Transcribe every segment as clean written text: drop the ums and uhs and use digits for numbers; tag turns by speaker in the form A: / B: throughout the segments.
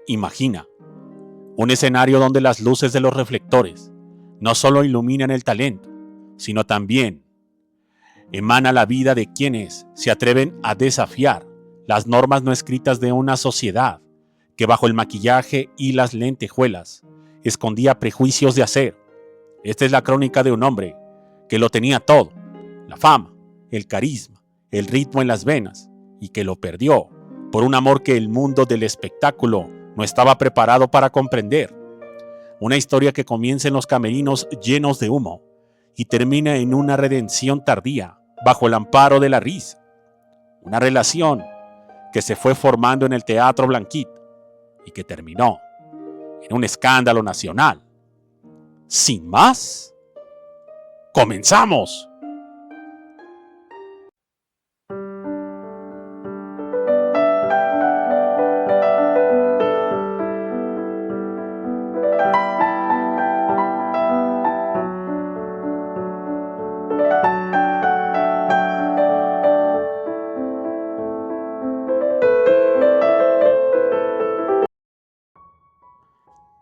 A: Imagina un escenario donde las luces de los reflectores no solo iluminan el talento, sino también emana la vida de quienes se atreven a desafiar las normas no escritas de una sociedad que bajo el maquillaje y las lentejuelas escondía prejuicios de acero. Esta es la crónica de un hombre que lo tenía todo: la fama, el carisma, el ritmo en las venas, y que lo perdió por un amor que el mundo del espectáculo no estaba preparado para comprender. Una historia que comienza en los camerinos llenos de humo y termina en una redención tardía bajo el amparo de la risa. Una relación que se fue formando en el Teatro Blanquita y que terminó en un escándalo nacional. Sin más, ¡comenzamos!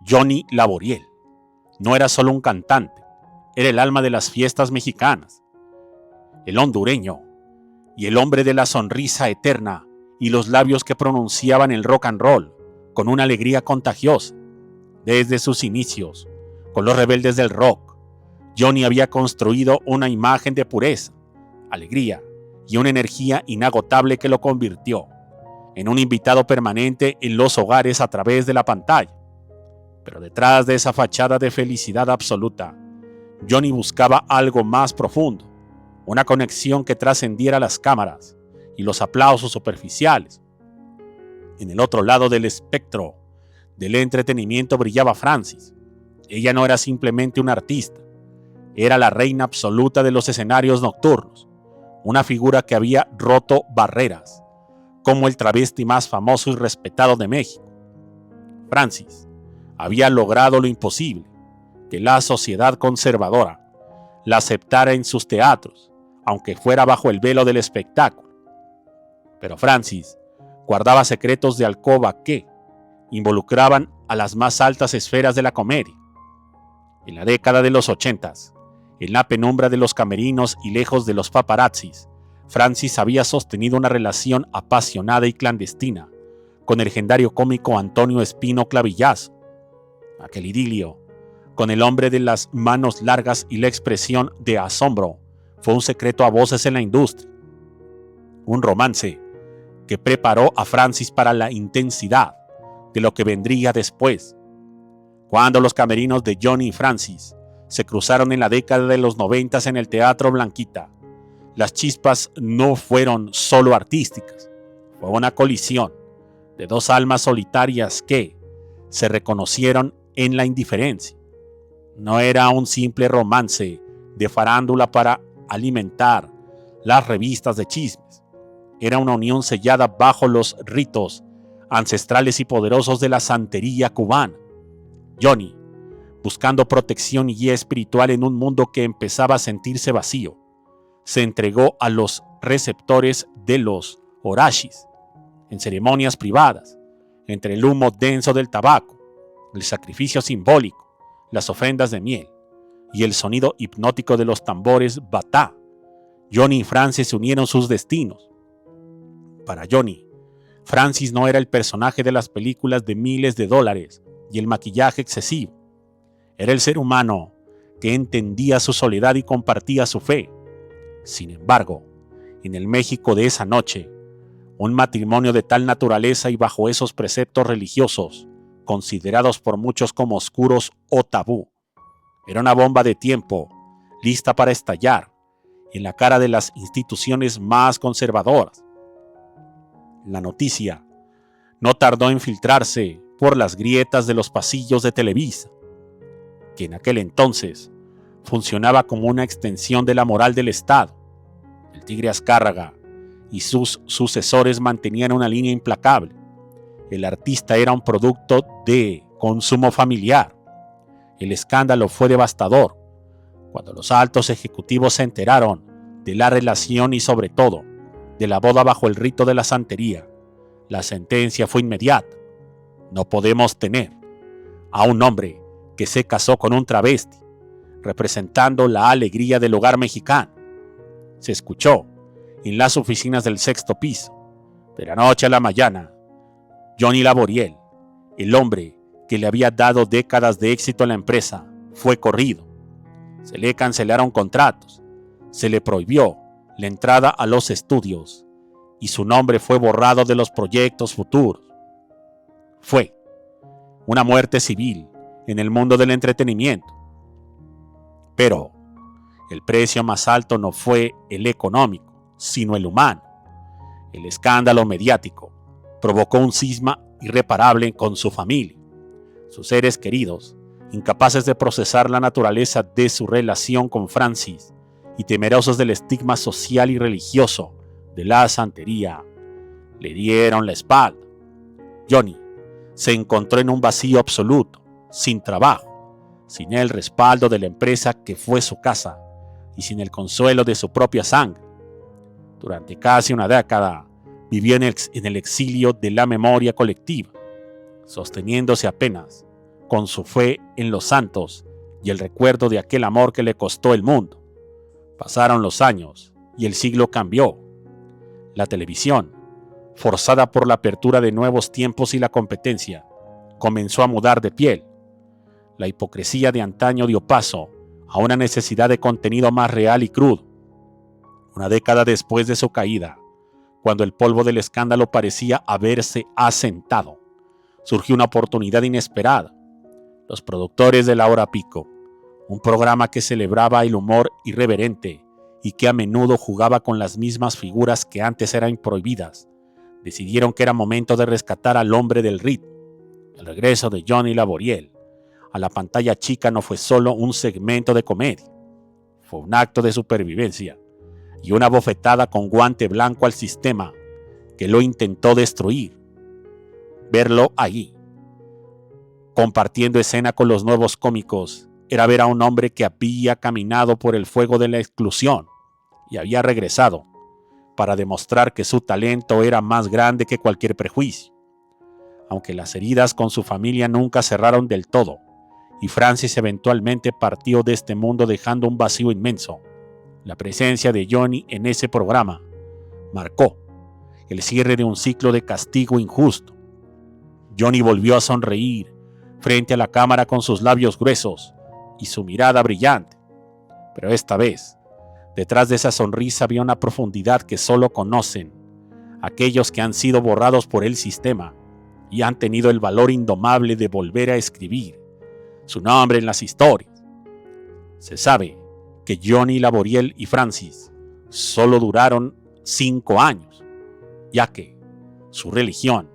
A: Johnny Laboriel no era solo un cantante, era el alma de las fiestas mexicanas, el hondureño y el hombre de la sonrisa eterna y los labios que pronunciaban el rock and roll con una alegría contagiosa. Desde sus inicios, con los rebeldes del rock, Johnny había construido una imagen de pureza, alegría y una energía inagotable que lo convirtió en un invitado permanente en los hogares a través de la pantalla. Pero detrás de esa fachada de felicidad absoluta, Johnny buscaba algo más profundo, una conexión que trascendiera las cámaras y los aplausos superficiales. En el otro lado del espectro del entretenimiento brillaba Francis. Ella no era simplemente una artista, era la reina absoluta de los escenarios nocturnos, una figura que había roto barreras, como el travesti más famoso y respetado de México. Francis había logrado lo imposible, que la sociedad conservadora la aceptara en sus teatros, aunque fuera bajo el velo del espectáculo. Pero Francis guardaba secretos de alcoba que involucraban a las más altas esferas de la comedia. En la década de los 80s, en la penumbra de los camerinos y lejos de los paparazzis, Francis había sostenido una relación apasionada y clandestina con el legendario cómico Antonio Espino Clavillazo. Aquel idilio con el hombre de las manos largas y la expresión de asombro fue un secreto a voces en la industria. Un romance que preparó a Francis para la intensidad de lo que vendría después. Cuando los camerinos de Johnny y Francis se cruzaron en la década de los 90 en el Teatro Blanquita, las chispas no fueron solo artísticas, fue una colisión de dos almas solitarias que se reconocieron en la indiferencia. No era un simple romance de farándula para alimentar las revistas de chismes. Era una unión sellada bajo los ritos ancestrales y poderosos de la santería cubana. Johnny, buscando protección y guía espiritual en un mundo que empezaba a sentirse vacío, se entregó a los receptores de los orashis, en ceremonias privadas, entre el humo denso del tabaco, el sacrificio simbólico, las ofrendas de miel y el sonido hipnótico de los tambores batá. Johnny y Francis unieron sus destinos. Para Johnny, Francis no era el personaje de las películas de miles de dólares y el maquillaje excesivo. Era el ser humano que entendía su soledad y compartía su fe. Sin embargo, en el México de esa noche, un matrimonio de tal naturaleza y bajo esos preceptos religiosos, considerados por muchos como oscuros o tabú, era una bomba de tiempo, lista para estallar en la cara de las instituciones más conservadoras. La noticia no tardó en filtrarse por las grietas de los pasillos de Televisa, que en aquel entonces funcionaba como una extensión de la moral del Estado. El Tigre Azcárraga y sus sucesores mantenían una línea implacable. El artista era un producto de consumo familiar. El escándalo fue devastador. Cuando los altos ejecutivos se enteraron de la relación y sobre todo de la boda bajo el rito de la santería, la sentencia fue inmediata. No podemos tener a un hombre que se casó con un travesti, representando la alegría del hogar mexicano. Se escuchó en las oficinas del sexto piso. De la noche a la mañana, Johnny Laboriel, el hombre que le había dado décadas de éxito a la empresa, fue corrido. Se le cancelaron contratos, se le prohibió la entrada a los estudios y su nombre fue borrado de los proyectos futuros. Fue una muerte civil en el mundo del entretenimiento. Pero el precio más alto no fue el económico, sino el humano. El escándalo mediático provocó un cisma irreparable con su familia. Sus seres queridos, incapaces de procesar la naturaleza de su relación con Francis y temerosos del estigma social y religioso de la santería, le dieron la espalda. Johnny se encontró en un vacío absoluto, sin trabajo, sin el respaldo de la empresa que fue su casa y sin el consuelo de su propia sangre. Durante casi una década vivió en el exilio de la memoria colectiva, sosteniéndose apenas con su fe en los santos y el recuerdo de aquel amor que le costó el mundo. Pasaron los años y el siglo cambió. La televisión, forzada por la apertura de nuevos tiempos y la competencia, comenzó a mudar de piel. La hipocresía de antaño dio paso a una necesidad de contenido más real y crudo. Una década después de su caída, cuando el polvo del escándalo parecía haberse asentado, surgió una oportunidad inesperada. Los productores de La Hora Pico, un programa que celebraba el humor irreverente y que a menudo jugaba con las mismas figuras que antes eran prohibidas, decidieron que era momento de rescatar al hombre del ritmo. El regreso de Johnny Laboriel a la pantalla chica no fue solo un segmento de comedia, fue un acto de supervivencia y una bofetada con guante blanco al sistema que lo intentó destruir. Verlo ahí, compartiendo escena con los nuevos cómicos, era ver a un hombre que había caminado por el fuego de la exclusión y había regresado para demostrar que su talento era más grande que cualquier prejuicio. Aunque las heridas con su familia nunca cerraron del todo, y Francis eventualmente partió de este mundo dejando un vacío inmenso, la presencia de Johnny en ese programa marcó el cierre de un ciclo de castigo injusto. Johnny volvió a sonreír frente a la cámara con sus labios gruesos y su mirada brillante, pero esta vez, detrás de esa sonrisa había una profundidad que solo conocen aquellos que han sido borrados por el sistema y han tenido el valor indomable de volver a escribir su nombre en las historias. Se sabe que Johnny Laboriel y Francis solo duraron 5 años, ya que su religión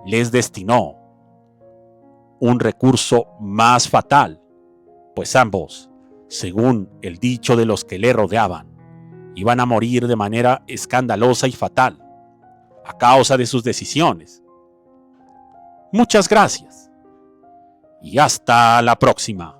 A: les destinó un recurso más fatal, pues ambos, según el dicho de los que le rodeaban, iban a morir de manera escandalosa y fatal a causa de sus decisiones. Muchas gracias y hasta la próxima.